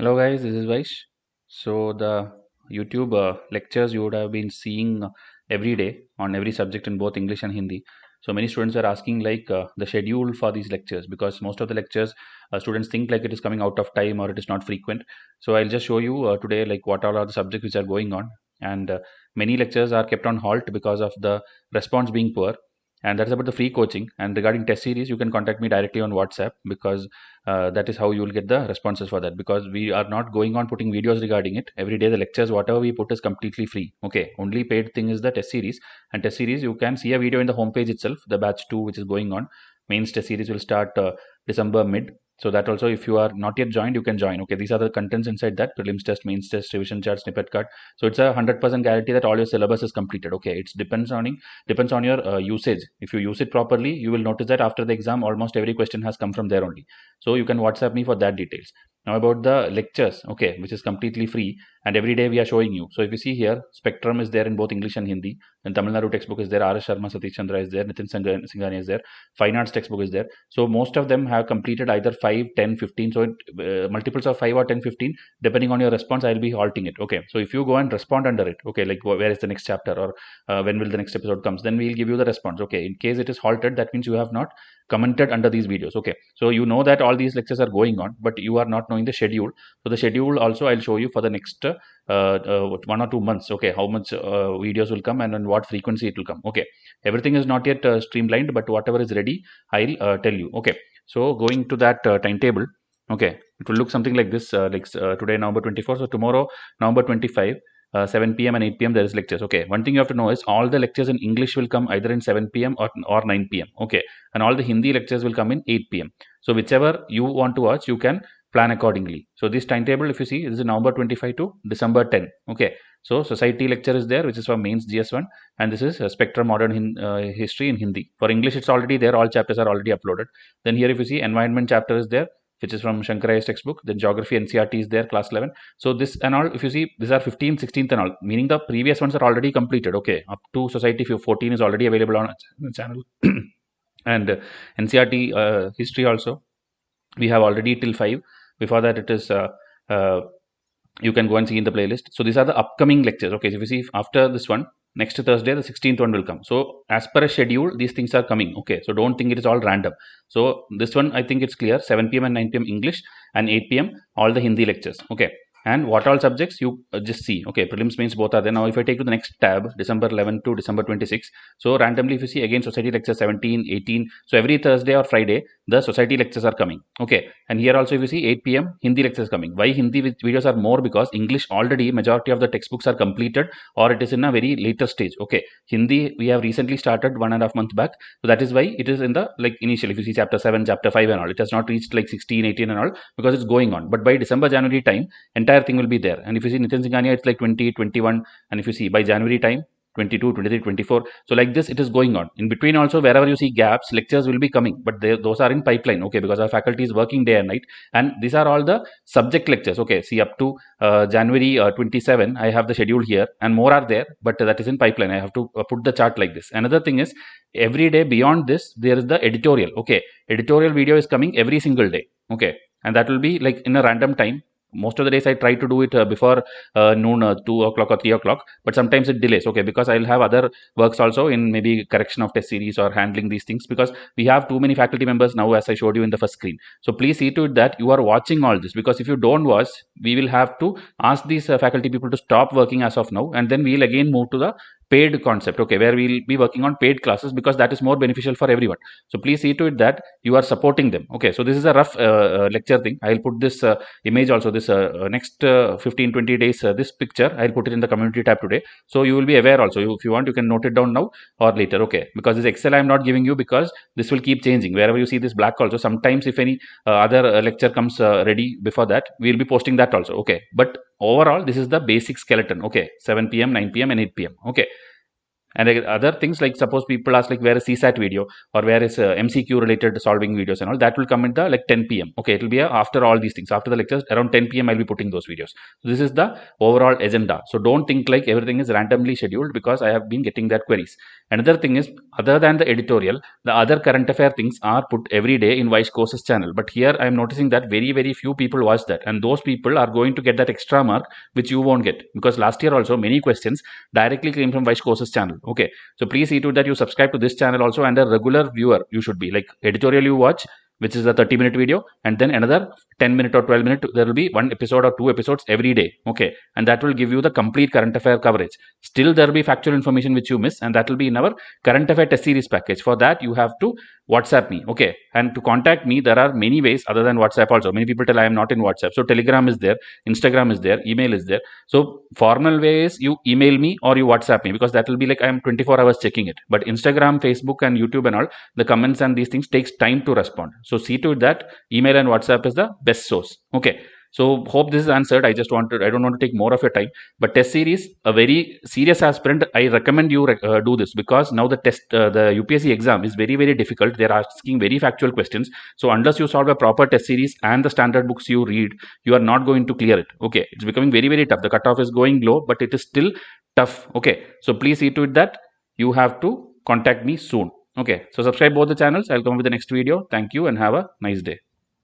Hello guys, this is Vysh. So the YouTube lectures you would have been seeing every day on every subject in both English and Hindi. So many students are asking the schedule for these lectures because most of the lectures students think like it is coming out of time or it is not frequent. So I'll just show you today like what all are the subjects which are going on, and many lectures are kept on halt because of the response being poor. And that's about the free coaching. And regarding test series, you can contact me directly on WhatsApp because that is how you will get the responses for that, because we are not going on putting videos regarding it every day. The lectures whatever we put is completely free. Okay, only paid thing is the test series. And test series you can see a video in the homepage itself, the batch 2 which is going on. Mains test series will start December mid. So that also, if you are not yet joined, you can join. Okay, these are the contents inside that: prelims test, mains test, revision chart, snippet card. So it's a 100% guarantee that all your syllabus is completed. Okay, it depends on your usage. If you use it properly, you will notice that after the exam almost every question has come from there only. So you can WhatsApp me for that details. Now about the lectures, okay, which is completely free, and every day we are showing you. So if you see here, Spectrum is there in both English and Hindi. Then Tamil Nadu textbook is there, R.S. Sharma, Satish, Chandra is there, Nitin Singhani is there, Fine Arts textbook is there. So most of them have completed either 5, 10, 15. So multiples of 5 or 10, 15, depending on your response, I'll be halting it. Okay, so if you go and respond under it, okay, like where is the next chapter, or when will the next episode comes, then we'll give you the response. Okay, in case it is halted, that means you have not commented under these videos. Okay, so you know that all these lectures are going on, but you are not knowing the schedule. So the schedule also I'll show you for the next 1 or 2 months. Okay, how much videos will come and on what frequency it will come. Okay, everything is not yet streamlined, but whatever is ready I'll tell you. Okay, so going to that timetable. Okay, it will look something like this, today November 24, so tomorrow November 25, 7 p.m. and 8 p.m. there is lectures. Okay, one thing you have to know is all the lectures in English will come either in 7 p.m. or 9 p.m. Okay, and all the Hindi lectures will come in 8 p.m. So whichever you want to watch, you can plan accordingly. So this timetable, if you see, this is November 25 to December 10. Okay, so society lecture is there, which is for mains GS1, and this is Spectrum Modern History in Hindi. For English, it's already there. All chapters are already uploaded. Then here, if you see, environment chapter is there, which is from Shankar IAS textbook. Then geography NCERT is there, class 11. So this and all, if you see, these are 15th, 16th and all, meaning the previous ones are already completed. Okay, up to society 14 is already available on the channel. And NCERT history also, we have already till 5. Before that, it is you can go and see in the playlist. So these are the upcoming lectures. Okay, so if you see after this one, next Thursday the 16th one will come. So as per a schedule, these things are coming. Okay, so don't think it is all random. So this one, I think it's clear: 7 p.m. and 9 p.m. English, and 8 p.m. all the Hindi lectures. Okay, and what all subjects you just see. Okay, prelims, mains, both are there. Now if I take to the next tab, December 11 to December 26, so randomly if you see again society lecture 17, 18, so every Thursday or Friday the society lectures are coming. Okay, and here also if you see 8 p.m. Hindi lectures coming. Why Hindi videos are more? Because English already majority of the textbooks are completed, or it is in a very later stage. Okay, Hindi we have recently started 1.5 months back, so that is why it is in the like initial. If you see chapter 7, chapter 5 and all, it has not reached like 16, 18 and all, because it's going on. But by December, January time, entire thing will be there. And if you see Nitin Singhania, it's like 20, 21, and if you see by January time, 22, 23, 24. So like this, it is going on. In between also, wherever you see gaps, lectures will be coming, but those are in pipeline. Okay, because our faculty is working day and night, and these are all the subject lectures. Okay, see up to January 27, I have the schedule here, and more are there, but that is in pipeline. I have to put the chart like this. Another thing is, every day beyond this, there is the editorial. Okay, editorial video is coming every single day. Okay, and that will be like in a random time. Most of the days I try to do it before noon, 2 o'clock or 3 o'clock, but sometimes it delays. Okay, because I'll have other works also in maybe correction of test series or handling these things, because we have too many faculty members now, as I showed you in the first screen. So please see to it that you are watching all this, because if you don't watch, we will have to ask these faculty people to stop working as of now, and then we'll again move to the paid concept. Okay, where we'll be working on paid classes, because that is more beneficial for everyone. So please see to it that you are supporting them. Okay, so this is a rough lecture thing. I'll put this image also, this next 15-20 days, this picture I'll put it in the community tab today, so you will be aware also. If you want, you can note it down now or later. Okay, because this Excel I'm not giving you, because this will keep changing. Wherever you see this black also, sometimes if any other lecture comes ready before that, we'll be posting that also. Okay, but overall this is the basic skeleton. Okay, 7 p.m., 9 p.m. and 8 p.m. Okay, And other things, like suppose people ask like where is CSAT video or where is MCQ related solving videos and all, that will come in the like 10 p.m. Okay, it will be after all these things, after the lectures around 10 p.m. I'll be putting those videos. So this is the overall agenda. So don't think like everything is randomly scheduled, because I have been getting that queries. Another thing is, other than the editorial, the other current affair things are put every day in Vysh courses channel. But here I am noticing that very few people watch that, and those people are going to get that extra mark which you won't get, because last year also many questions directly came from Vysh courses channel. Okay, so please see to that you subscribe to this channel also, and a regular viewer you should be. Like editorial you watch, which is a 30-minute video, and then another 10-minute or 12-minute, there will be one episode or two episodes every day. Okay, and that will give you the complete current affair coverage. Still there will be factual information which you miss, and that will be in our current affair test series package. For that you have to WhatsApp me. Okay, and to contact me there are many ways other than WhatsApp also. Many people tell I am not in WhatsApp, so Telegram is there, Instagram is there, email is there. So formal way is you email me or you WhatsApp me, because that will be like I am 24 hours checking it. But Instagram, Facebook and YouTube and all, the comments and these things takes time to respond. So see to it that email and WhatsApp is the best source. Okay, so hope this is answered. I don't want to take more of your time. But test series, a very serious aspirant, I recommend you do this, because now the UPSC exam is very difficult. They're asking very factual questions. So unless you solve a proper test series and the standard books you read, you are not going to clear it. Okay, it's becoming very tough. The cutoff is going low, but it is still tough. Okay, so please see to it that you have to contact me soon. Okay, so subscribe both the channels. I'll come with the next video. Thank you and have a nice day.